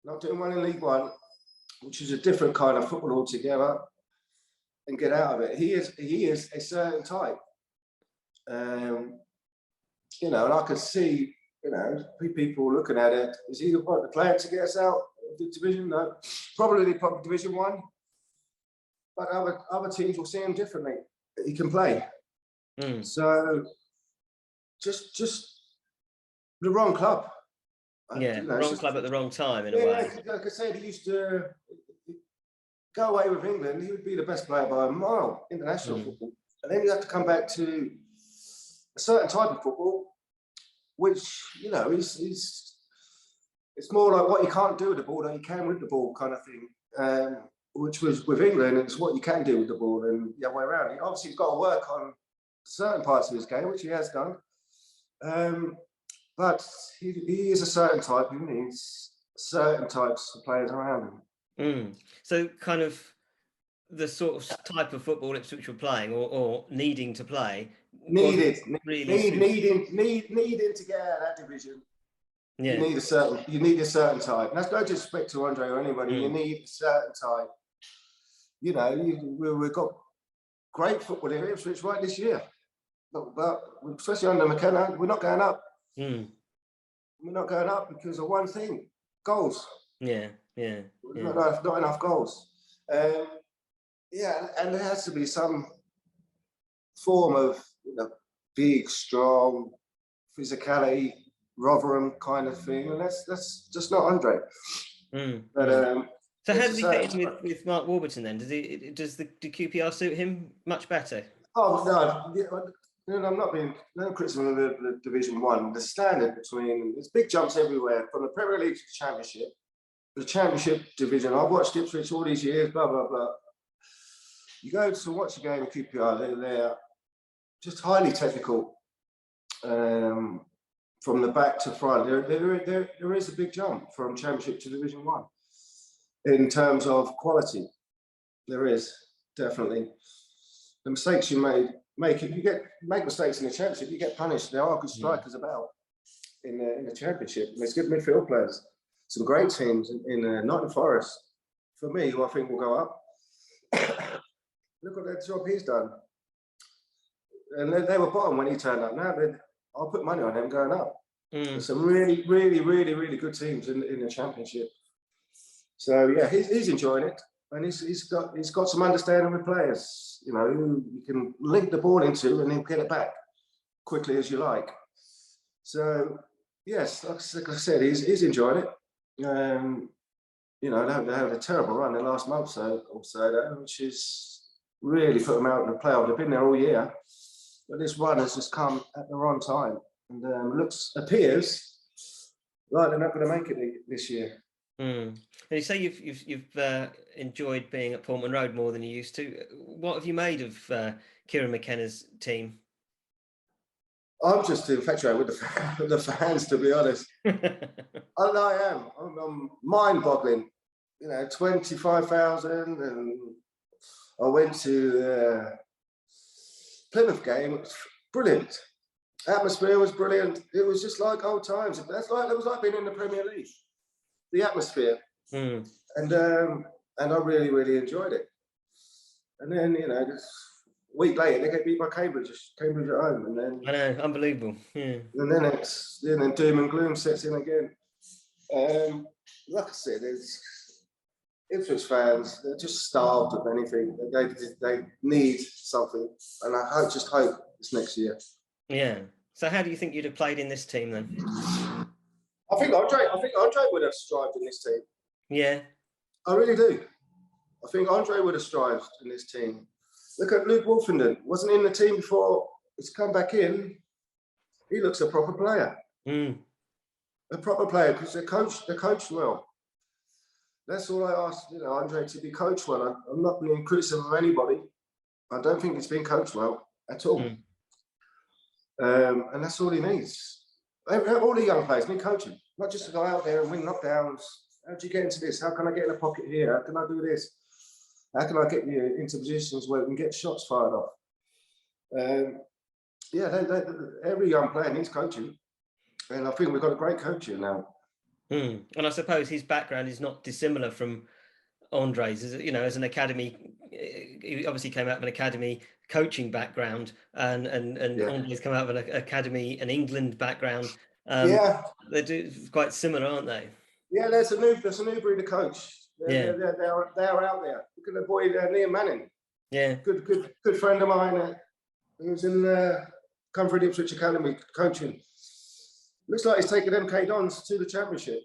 not doing well in League One, which is a different kind of football altogether, and get out of it. He is a certain type. You know, and I could see, you know, people looking at it. Is he the player to get us out of the division? No, probably Division 1. But other teams will see him differently. He can play. So just the wrong club. Yeah, you know, wrong club at the wrong time in a way. Like I said, he used to go away with England. He would be the best player by a mile, international football. And then you have to come back to a certain type of football, which, you know, it's more like what you can't do with the ball than you can with the ball kind of thing. Which was with England, it's what you can do with the ball and the other way around. Obviously, he's got to work on certain parts of his game, which he has done. But he is a certain type. He needs certain types of players around him. So kind of the sort of type of football Ipswich were playing or needing to play. Needing to get out of that division. Yeah. You need a certain type. And that's no disrespect to Andre or anybody. You need a certain type. You know, we've got great football in Ipswich right this year. But especially under McKenna, we're not going up. We're not going up because of one thing: goals. Yeah. Not enough goals. Yeah, and there has to be some form of, you know, big, strong physicality, Rotherham kind of thing, and that's just not Andre. But so how does he fit in with Mark Warburton then? Does the QPR suit him much better? Oh no, I'm not being no criticism of the Division 1. The standard between, there's big jumps everywhere from the Premier League to the Championship. The Championship division, I've watched Ipswich all these years, blah blah blah. You go to watch a game of QPR, they're just highly technical. From the back to front, there is a big jump from Championship to Division 1 in terms of quality. There is definitely. The mistakes you make, if you make mistakes in the Championship, you get punished. There are good strikers about in the Championship. There's good midfield players. Some great teams in Nottingham Forest, for me, who I think will go up. Look at that job he's done. And they were bottom when he turned up. Now I'll put money on them going up. There's some really good teams in the Championship. So yeah, he's enjoying it, and he's got some understanding with players. You know, you can link the ball into and then get it back quickly as you like. So yes, like I said, he's enjoying it. You know, they had a terrible run the last month or so, which is really put them out in the playoff. They've been there all year, but this run has just come at the wrong time. and appears like they're not going to make it this year. And you say you've enjoyed being at Portman Road more than you used to. What have you made of Kieran McKenna's team? I'm just infatuated with the fans, to be honest. I am. I'm mind-boggling. 25,000, and I went to Plymouth game. It was brilliant. Atmosphere was brilliant. It was just like old times. It was like being in the Premier League. The atmosphere, and I really, really enjoyed it. And then just a week later they get beat by Cambridge at home, and then I know, unbelievable. Yeah. And then doom and gloom sets in again. Like I said, Ipswich fans, they're just starved of anything. They need something, and I just hope it's next year. Yeah. So how do you think you'd have played in this team then? I think Andre would have strived in this team. Yeah. I really do. I think Andre would have strived in this team. Look at Luke Wolfenden. Wasn't in the team before. He's come back in. He looks a proper player. A proper player, because they're coached well. That's all I ask, Andre, to be coached well. I'm not being criticism of anybody. I don't think he's been coached well at all. And that's all he needs. All the young players need coaching, not just to go out there and win knockdowns. How do you get into this? How can I get in a pocket here? How can I do this? How can I get you into positions where we can get shots fired off? Every young player needs coaching. And I think we've got a great coach here now. And I suppose his background is not dissimilar from Andre's. As an academy, he obviously came out of an academy coaching background, and Andre's come out of an academy, an England background. They're quite similar, aren't they? Yeah, there's a new breed of coach. They're out there. Look at the boy Liam Manning. Yeah, good friend of mine who's in come from the Ipswich Academy coaching. Looks like he's taken MK Dons to the championship.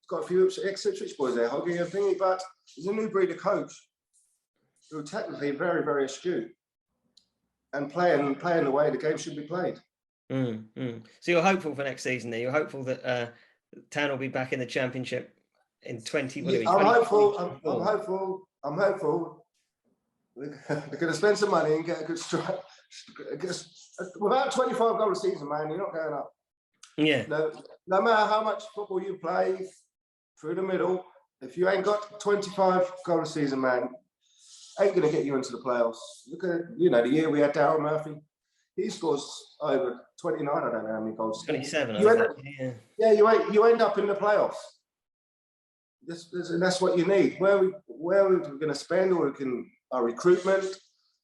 Got a few ex-Ipswich boys there, hogging and thingy, but he's a new breed of coach who are technically very, very astute and playing the way the game should be played. So you're hopeful for next season there? You're hopeful that Town will be back in the championship in 20? I'm hopeful. They're going to spend some money and get a good strike. Without 25 goals a season, man, you're not going up. Yeah. No matter how much football you play through the middle, if you ain't got 25 goals a season, man, ain't going to get you into the playoffs. Look at the year we had Darryl Murphy. He scores over 29. I don't know how many goals. 27. You end up in the playoffs. That's what you need. Where we're going to spend, or we can our recruitment,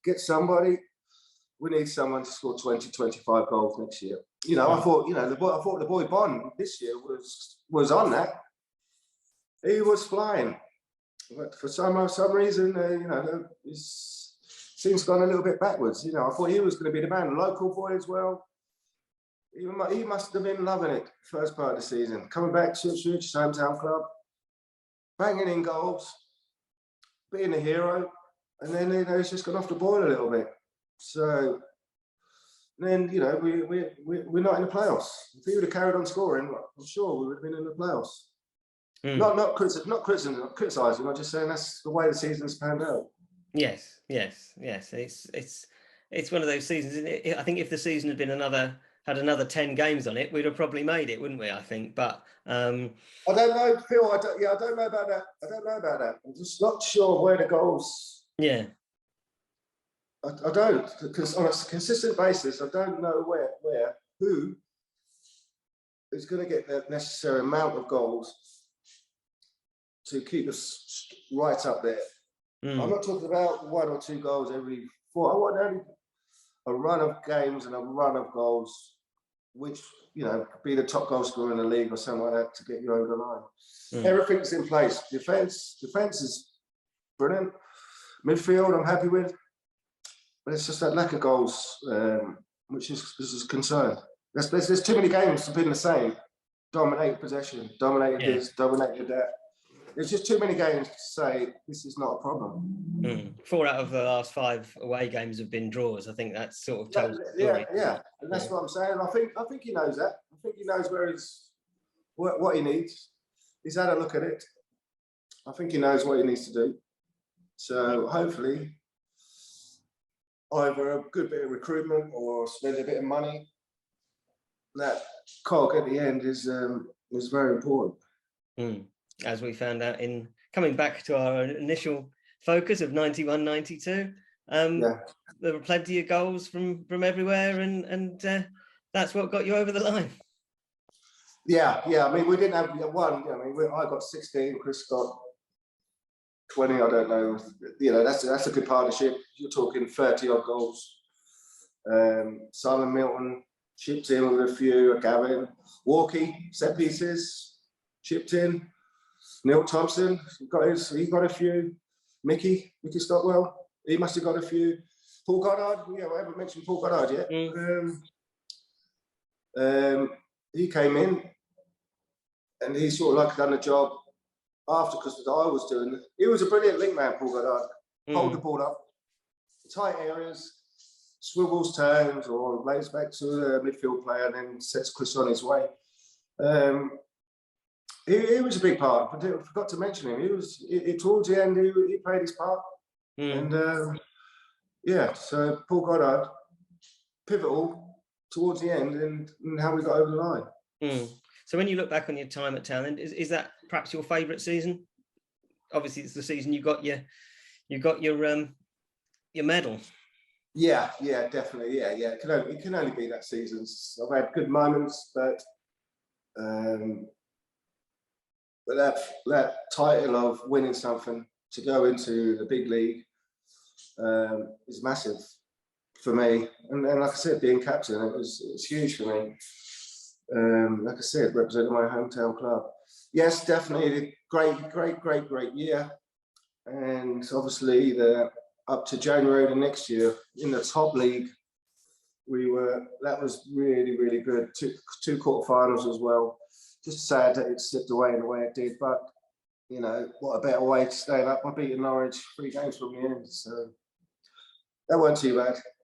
get somebody. We need someone to score 20, 25 goals next year. I thought the boy Bond this year was on that. He was flying, but for some reason, his things gone a little bit backwards. I thought he was going to be the man. Local boy as well. He must have been loving it first part of the season. Coming back to his hometown club, banging in goals, being a hero, and then he's just gone off the boil a little bit. So then we're not in the playoffs. If he would have carried on scoring, I'm sure we would have been in the playoffs. Not criticising. I'm just saying that's the way the season's panned out. Yes. It's one of those seasons, isn't it? I think if the season had had another 10 games on it, we'd have probably made it, wouldn't we? I think, but I don't know, Phil. I don't know about that. I'm just not sure where the goals. Yeah. I don't, because on a consistent basis, I don't know who is going to get the necessary amount of goals to keep us right up there. I'm not talking about 1 or 2 goals every 4. I want only a run of games and a run of goals, which be the top goal scorer in the league or something like that to get you over the line. Everything's in place. Defense is brilliant. Midfield, I'm happy with. But it's just that lack of goals, which is a concern. There's too many games to be the same. Dominated possession, dominated this, dominated that. there's just too many games to say this is not a problem. 4 out of the last 5 away games have been draws. I think that sort of tells the story. Yeah, and that's what I'm saying. I think he knows that. I think he knows what he needs. He's had a look at it. I think he knows what he needs to do. So hopefully, either a good bit of recruitment or spend a bit of money. That cog at the end is very important. As we found out in coming back to our initial focus of 91-92, there were plenty of goals from everywhere, and that's what got you over the line. Yeah. I mean, we didn't have one. I mean, I got 16. Chris got 20. I don't know. You know, that's a good partnership. You're talking 30 odd goals. Simon Milton chipped in with a few. Gavin Walkie set pieces chipped in. Neil Thompson he got a few. Mickey Stockwell, he must have got a few. Paul Goddard, I haven't mentioned Paul Goddard yet. He came in and he sort of like done the job after, because I was doing it. He was a brilliant link man, Paul Goddard. Hold the ball up, tight areas, swivels, turns, or lays back to the midfield player and then sets Chris on his way. He was a big part. I forgot to mention him. He was towards the end. He played his part, and so Paul Goddard pivotal towards the end, and how we got over the line. So when you look back on your time at Townend, is that perhaps your favourite season? Obviously, it's the season you got your medal. Yeah, definitely. Yeah. It can only be that season. I've had good moments, but that title of winning something to go into the big league is massive for me. And like I said, being captain, it's huge for me. Like I said, representing my hometown club. Yes, definitely great year. And obviously up to January the next year in the top league, that was really, really good. Two quarterfinals as well. Just sad that it slipped away in the way it did, but what a better way to stay up by beating Norwich 3 games from the end. So that wasn't too bad.